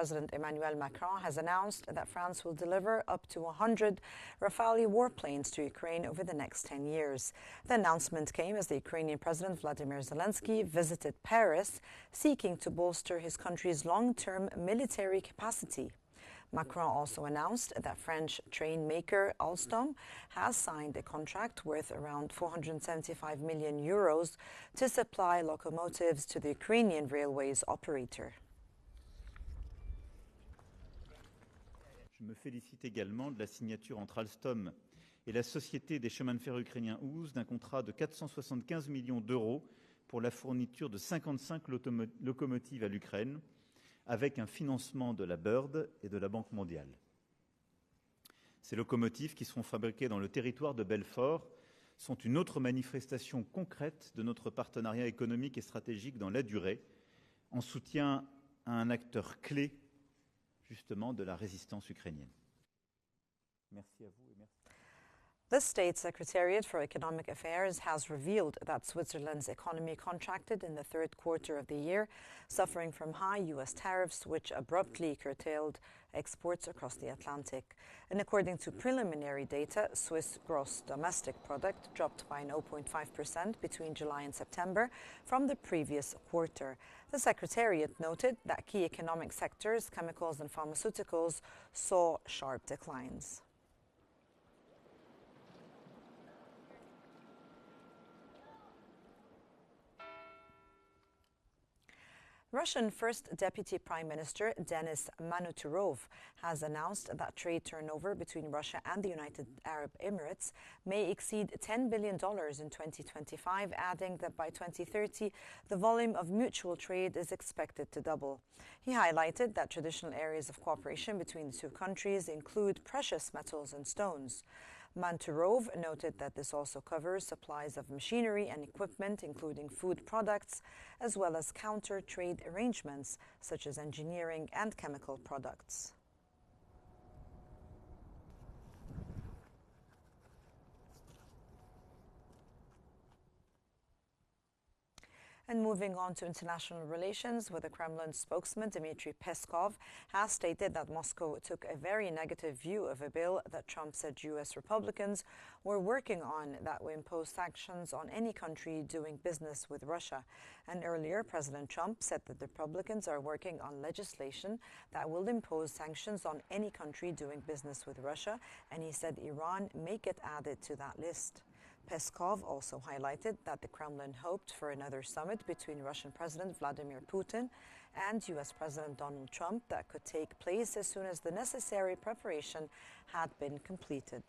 President Emmanuel Macron has announced that France will deliver up to 100 Rafale warplanes to Ukraine over the next 10 years. The announcement came as the Ukrainian President Vladimir Zelensky visited Paris, seeking to bolster his country's long-term military capacity. Macron also announced that French train maker Alstom has signed a contract worth around 475 million euros to supply locomotives to the Ukrainian railways operator. Je me félicite également de la signature entre Alstom et la Société des chemins de fer ukrainiens Qnews d'un contrat de 475 millions d'euros pour la fourniture de 55 locomotives à l'Ukraine, avec un financement de la Bird et de la Banque mondiale. Ces locomotives, qui seront fabriquées dans le territoire de Belfort, sont une autre manifestation concrète de notre partenariat économique et stratégique dans la durée, en soutien à un acteur clé, justement, de la résistance ukrainienne. Merci à vous et merci. The State Secretariat for Economic Affairs has revealed that Switzerland's economy contracted in the third quarter of the year, suffering from high U.S. tariffs, which abruptly curtailed exports across the Atlantic. And according to preliminary data, Swiss gross domestic product dropped by 0.5% between July and September from the previous quarter. The Secretariat noted that key economic sectors, chemicals and pharmaceuticals, saw sharp declines. Russian First Deputy Prime Minister Denis Manouturov has announced that trade turnover between Russia and the United Arab Emirates may exceed $10 billion in 2025, adding that by 2030, the volume of mutual trade is expected to double. He highlighted that traditional areas of cooperation between the two countries include precious metals and stones. Manturov noted that this also covers supplies of machinery and equipment, including food products, as well as counter-trade arrangements, such as engineering and chemical products. And moving on to international relations, where the Kremlin spokesman Dmitry Peskov has stated that Moscow took a very negative view of a bill that Trump said U.S. Republicans were working on that would impose sanctions on any country doing business with Russia. And earlier, President Trump said that the Republicans are working on legislation that will impose sanctions on any country doing business with Russia, and he said Iran may get added to that list. Peskov also highlighted that the Kremlin hoped for another summit between Russian President Vladimir Putin and U.S. President Donald Trump that could take place as soon as the necessary preparation had been completed.